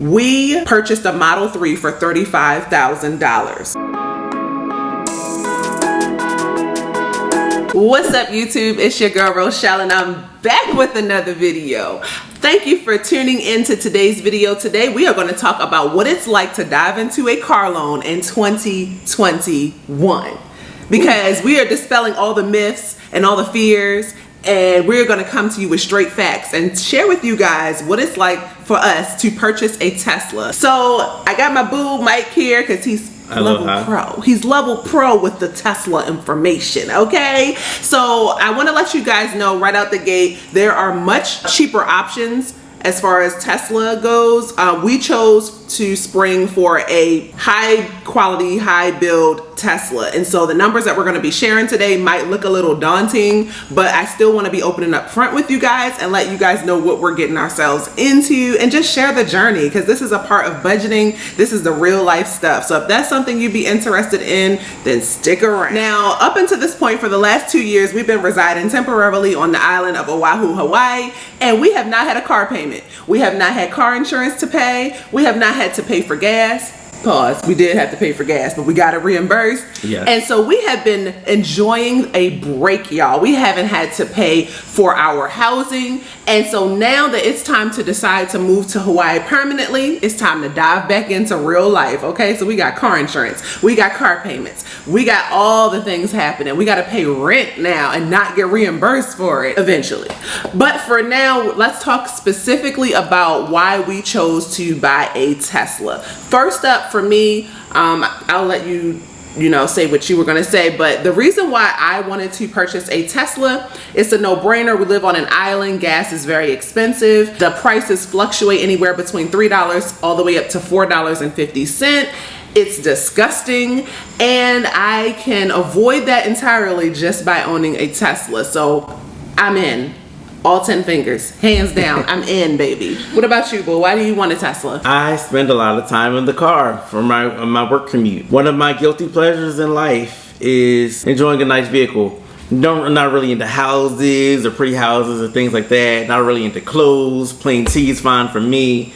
We purchased a Model 3 for $35,000. What's up, YouTube? It's your girl Rochelle, and I'm back with another video. Thank you for tuning into today's video. Today we are going to talk about what it's like to dive into a car loan in 2021, because we are dispelling all the myths and all the fears, and we're going to come to you with straight facts and share with you guys what it's like for us to purchase a Tesla. So I got my boo Mike here because he's level pro. He's level pro with the Tesla information, okay? So I want to let you guys know right out the gate, there are much cheaper options as far as Tesla goes. We chose to spring for a high quality, high build Tesla. And so the numbers that we're going to be sharing today might look a little daunting, but I still want to be opening up front with you guys and let you guys know what we're getting ourselves into and just share the journey, because this is a part of budgeting. This is the real life stuff. So if that's something you'd be interested in, then stick around. Now, up until this point, for the last 2 years, we've been residing temporarily on the island of Oahu, Hawaii, and we have not had a car payment. We have not had car insurance to pay. We have not had to pay for gas. Pause. We did have to pay for gas, but we got it reimbursed. Yes. And so we have been enjoying a break, y'all. We haven't had to pay for our housing. And so now that it's time to decide to move to Hawaii permanently, it's time to dive back into real life, okay? So we got car insurance, we got car payments, we got all the things happening. We got to pay rent now and not get reimbursed for it eventually. But for now, let's talk specifically about why we chose to buy a Tesla. First up, for me, I'll let you say what you were going to say, but the reason why I wanted to purchase a Tesla, it's a no-brainer. We live on an island. Gas is very expensive. The prices fluctuate anywhere between $3 all the way up to $4.50. It's disgusting, and I can avoid that entirely just by owning a Tesla. So I'm in. All 10 fingers, hands down. I'm in, baby. What about you, boo? Why do you want a Tesla? I spend a lot of time in the car for my work commute. One of my guilty pleasures in life is enjoying a nice vehicle. Not really into houses or pretty houses or things like that. Not really into clothes. Plain tea is fine for me.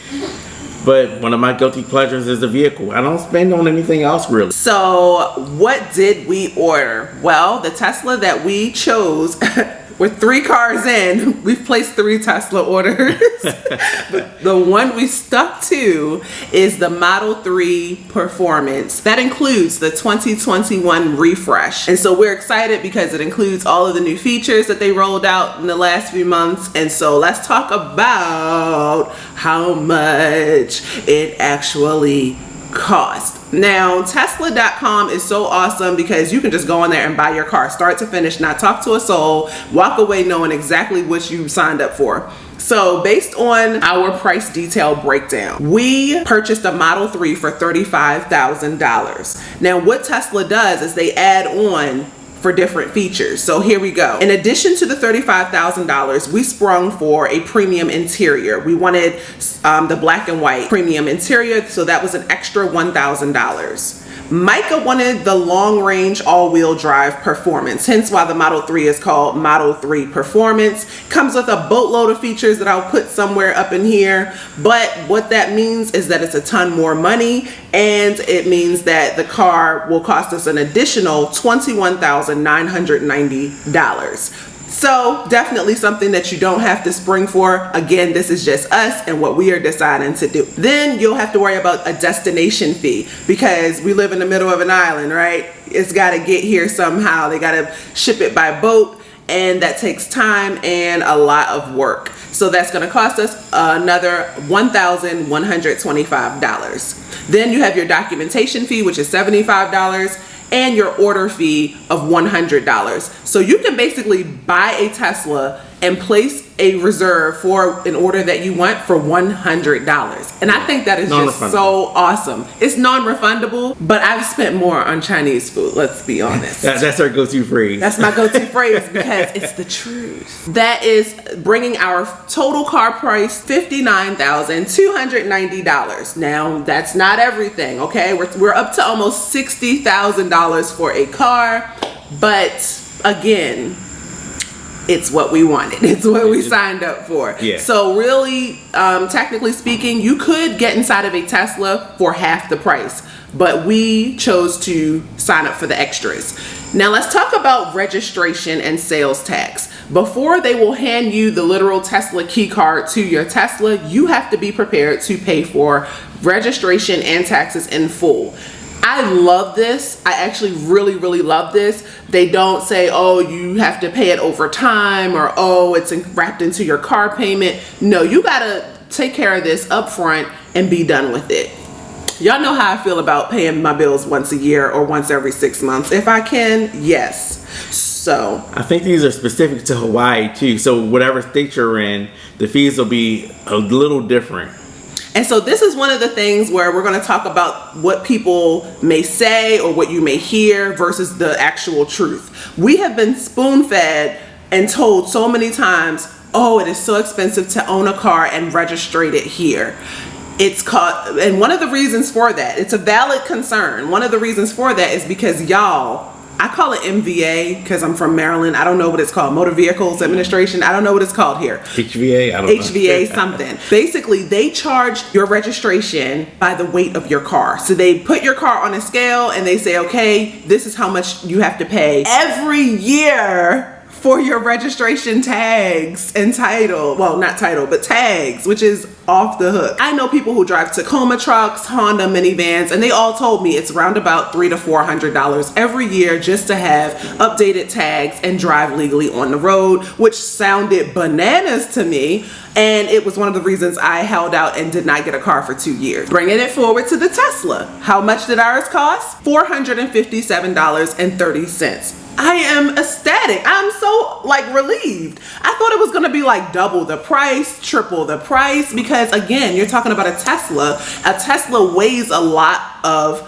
But one of my guilty pleasures is the vehicle. I don't spend on anything else, really. So what did we order? Well, the Tesla that we chose, with 3 cars in, we've placed 3 Tesla orders. But the one we stuck to is the Model 3 Performance. That includes the 2021 refresh. And so we're excited because it includes all of the new features that they rolled out in the last few months. And so let's talk about how much it actually cost. Now, Tesla.com is so awesome because you can just go on there and buy your car start to finish, not talk to a soul, walk away knowing exactly what you signed up for. So based on our price detail breakdown, we purchased a Model 3 for $35,000. Now, what Tesla does is they add on for different features. So here we go. In addition to the $35,000, we sprung for a premium interior. We wanted the black and white premium interior, so that was an extra $1,000. Micah wanted the long-range all-wheel drive performance, hence why the Model 3 is called Model 3 Performance. Comes with a boatload of features that I'll put somewhere up in here, but what that means is that it's a ton more money, and it means that the car will cost us an additional $21,990. So definitely something that you don't have to spring for. Again, this is just us and what we are deciding to do. Then you'll have to worry about a destination fee because we live in the middle of an island, right? It's got to get here somehow. They got to ship it by boat, and that takes time and a lot of work. So that's going to cost us another $1,125. Then you have your documentation fee, which is $75. And your order fee of $100. So you can basically buy a Tesla and place a reserve for an order that you want for $100. And I think that is just so awesome. It's non-refundable, but I've spent more on Chinese food, let's be honest. That's our go-to phrase. That's my go-to phrase because it's the truth. That is bringing our total car price $59,290. Now, that's not everything, okay? We're up to almost $60,000 for a car, but again, it's what we wanted. It's what we signed up for. Yeah. So really, technically speaking, you could get inside of a Tesla for half the price, but we chose to sign up for the extras. Now let's talk about registration and sales tax. Before they will hand you the literal Tesla key card to your Tesla, you have to be prepared to pay for registration and taxes in full. I love this. I actually really love this. They don't say, oh, you have to pay it over time, or oh, it's wrapped into your car payment. No, you gotta take care of this up front and be done with it. Y'all know how I feel about paying my bills once a year or once every 6 months. If I can, yes. So I think these are specific to Hawaii too. So whatever state you're in, the fees will be a little different. And so this is one of the things where we're going to talk about what people may say or what you may hear versus the actual truth. We have been spoon-fed and told so many times, oh, it is so expensive to own a car and register it here. It's called, and one of the reasons for that, it's a valid concern. One of the reasons for that is because y'all, I call it MVA because I'm from Maryland. I don't know what it's called. Motor Vehicles Administration. I don't know what it's called here. HVA, I don't know. HVA something. Basically, they charge your registration by the weight of your car. So they put your car on a scale and they say, okay, this is how much you have to pay every year for your registration tags and title. Well, not title, but tags, which is off the hook. I know people who drive Tacoma trucks, Honda minivans, and they all told me it's around about $300 to $400 every year just to have updated tags and drive legally on the road, which sounded bananas to me. And it was one of the reasons I held out and did not get a car for 2 years. Bringing it forward to the Tesla. How much did ours cost? $457.30. I am ecstatic. I'm so relieved. I thought it was gonna be like double the price, triple the price, because again, you're talking about a Tesla. A Tesla weighs a lot of,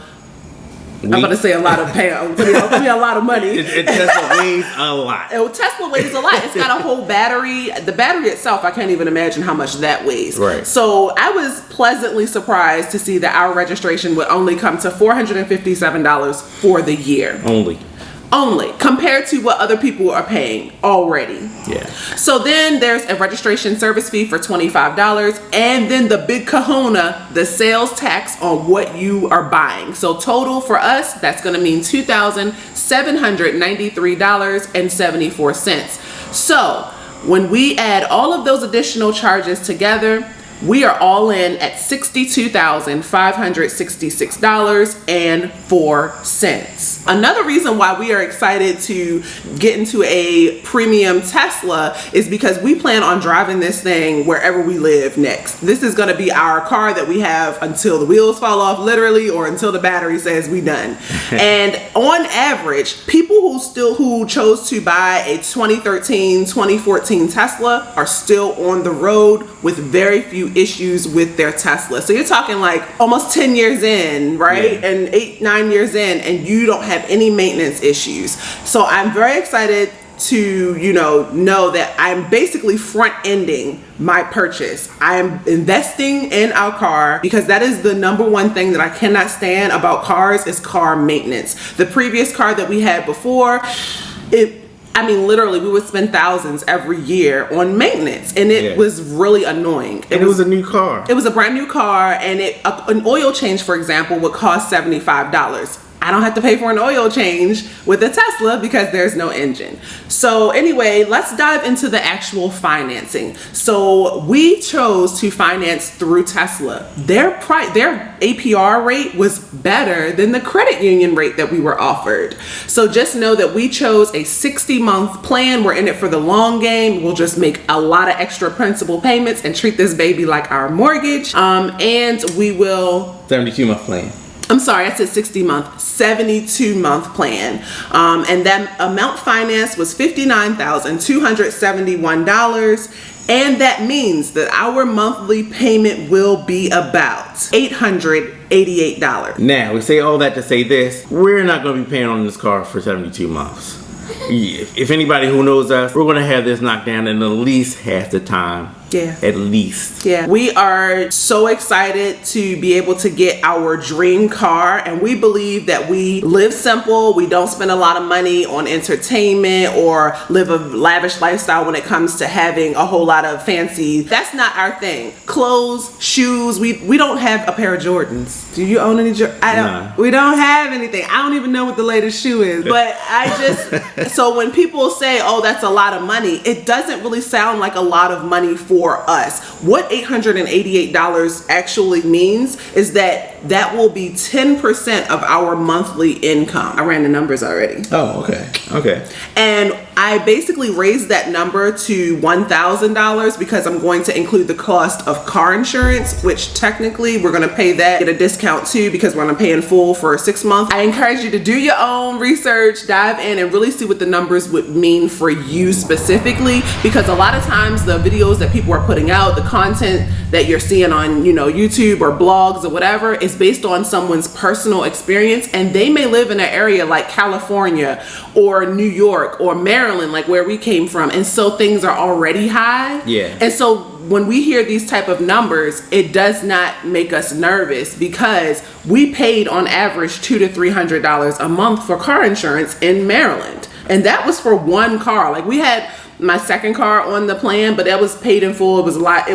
I'm about to say a lot of pounds, a lot of money. Tesla weighs a lot. Tesla weighs a lot. It's got a whole battery. The battery itself, I can't even imagine how much that weighs. Right. So I was pleasantly surprised to see that our registration would only come to $457 for the year. Only compared to what other people are paying already. Yeah. So then there's a registration service fee for $25, and then the big kahuna, the sales tax on what you are buying. So total for us, that's going to mean $2,793.74. So when we add all of those additional charges together, we are all in at $62,566.04. Another reason why we are excited to get into a premium Tesla is because we plan on driving this thing wherever we live next. This is going to be our car that we have until the wheels fall off, literally, or until the battery says we done. And on average, people who chose to buy a 2013, 2014 Tesla are still on the road with very few issues with their Tesla. So you're talking like almost 10 years in, right? Yeah. And 8-9 years in, and you don't have any maintenance issues. So I'm very excited to know that I'm basically front-ending my purchase. I'm investing in our car because that is the number one thing that I cannot stand about cars is car maintenance. The previous car that we had before, literally we would spend thousands every year on maintenance, and it was really annoying. It was a new car. It was a brand new car, and an oil change, for example, would cost $75. I don't have to pay for an oil change with a Tesla because there's no engine. So anyway, let's dive into the actual financing. So we chose to finance through Tesla. Their APR rate was better than the credit union rate that we were offered. So just know that we chose a 60-month plan. We're in it for the long game. We'll just make a lot of extra principal payments and treat this baby like our mortgage. And we will 72-month plan. I'm sorry, I said 60-month, 72-month plan. And that amount financed was $59,271. And that means that our monthly payment will be about $888. Now, we say all that to say this. We're not going to be paying on this car for 72 months. If anybody who knows us, we're going to have this knocked down in at least half the time. Yeah. At least. Yeah, we are so excited to be able to get our dream car, and we believe that we live simple. We don't spend a lot of money on entertainment or live a lavish lifestyle when it comes to having a whole lot of fancy. That's not our thing. Clothes, shoes. We don't have a pair of Jordans. Do you own any Jordans? Nah. We don't have anything. I don't even know what the latest shoe is. But so when people say, "Oh, that's a lot of money," it doesn't really sound like a lot of money for us. What $888 actually means is that will be 10% of our monthly income. I ran the numbers already. Oh, okay. And I basically raised that number to $1,000 because I'm going to include the cost of car insurance, which technically we're going to pay that, get a discount too, because we're going to pay in full for 6 months. I encourage you to do your own research, dive in, and really see what the numbers would mean for you specifically, because a lot of times the videos that people are putting out, the content that you're seeing on, YouTube or blogs or whatever, is based on someone's personal experience, and they may live in an area like California or New York or Maryland, like where we came from, and so things are already high. Yeah. And so when we hear these type of numbers, it does not make us nervous, because we paid on average $200 to $300 a month for car insurance in Maryland, and that was for one car. Like, we had my second car on the plan, but that was paid in full. It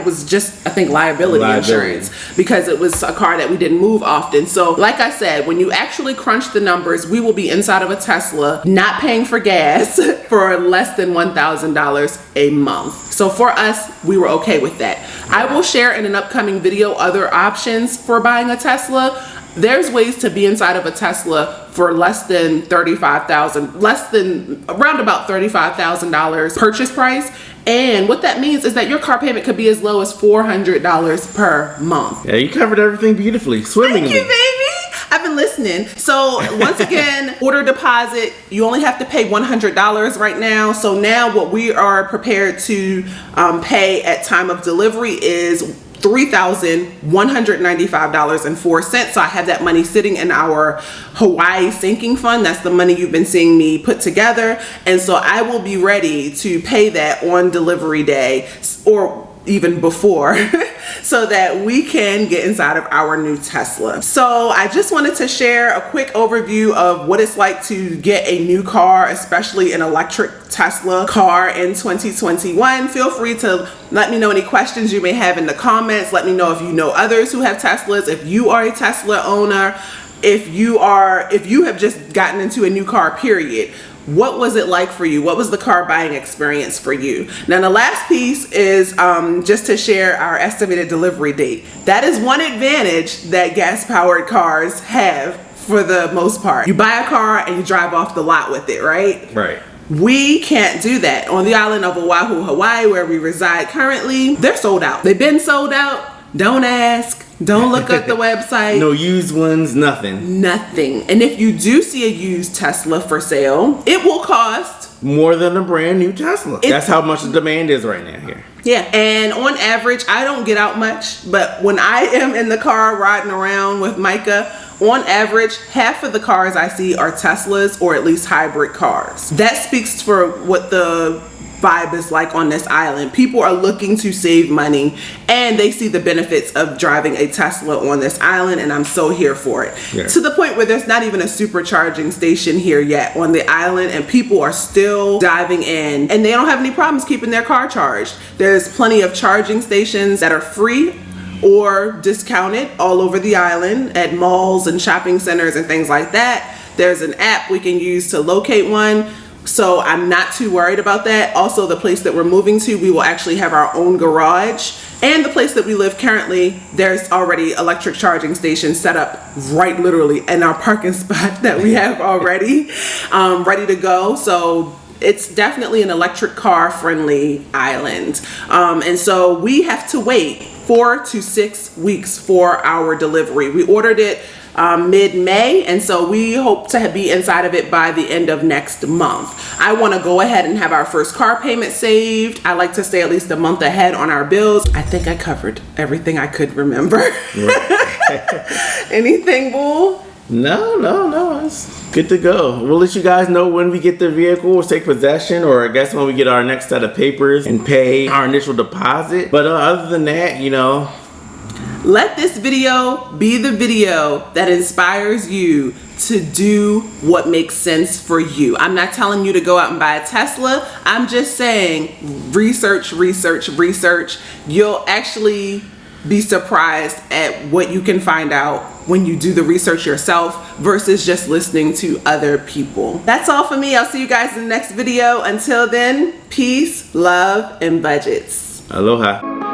was just, I think, liability insurance, because it was a car that we didn't move often. So like I said, when you actually crunch the numbers, we will be inside of a Tesla, not paying for gas for less than $1,000 a month. So for us, we were okay with that. I will share in an upcoming video other options for buying a Tesla. There's ways to be inside of a Tesla for less than around about $35,000 purchase price. And what that means is that your car payment could be as low as $400 per month. Yeah, you covered everything beautifully, swimmingly. Thank you, baby. I've been listening. So once again, order deposit, you only have to pay $100 right now. So now what we are prepared to pay at time of delivery is $3,195.04. So I have that money sitting in our Hawaii sinking fund. That's the money you've been seeing me put together. And so I will be ready to pay that on delivery day, or even before, so that we can get inside of our new Tesla. So I just wanted to share a quick overview of what it's like to get a new car, especially an electric Tesla car in 2021. Feel free to let me know any questions you may have in the comments. Let me know if you know others who have Teslas, if you are a Tesla owner, if you have just gotten into a new car, period. What was it like for you? What was the car buying experience for you? Now, the last piece is just to share our estimated delivery date. That is one advantage that gas-powered cars have for the most part. You buy a car and you drive off the lot with it, right? Right. We can't do that. On the island of Oahu, Hawaii, where we reside currently, they're sold out. They've been sold out. Don't ask. Don't look at the website. No used ones, nothing. Nothing. And if you do see a used Tesla for sale, it will cost more than a brand new Tesla. That's how much the demand is right now here. Yeah, and on average, I don't get out much, but when I am in the car riding around with Micah, on average, half of the cars I see are Teslas, or at least hybrid cars. That speaks for what the vibe is like on this island. People are looking to save money, and they see the benefits of driving a Tesla on this island, and I'm so here for it. Yeah. To the point where there's not even a supercharging station here yet on the island, and people are still diving in, and they don't have any problems keeping their car charged. There's plenty of charging stations that are free or discounted all over the island at malls and shopping centers and things like that. There's an app we can use to locate one. So I'm not too worried about that. Also, the place that we're moving to, we will actually have our own garage. And the place that we live currently, there's already electric charging stations set up right literally in our parking spot that we have already ready to go. So it's definitely an electric car friendly island. And so we have to wait 4 to 6 weeks for our delivery. We ordered it mid-May, and so we hope to be inside of it by the end of next month. I want to go ahead and have our first car payment saved. I like to stay at least a month ahead on our bills. I think I covered everything I could remember. Anything, Bull? No. it's good to go. We'll let you guys know when we get the vehicle, we'll take possession, or I guess when we get our next set of papers and pay our initial deposit. But other than that, you know, let this video be the video that inspires you to do what makes sense for you. I'm not telling you to go out and buy a Tesla. I'm just saying research, research, research. You'll actually be surprised at what you can find out when you do the research yourself versus just listening to other people. That's all for me. I'll see you guys in the next video. Until then, peace, love, and budgets. aloha.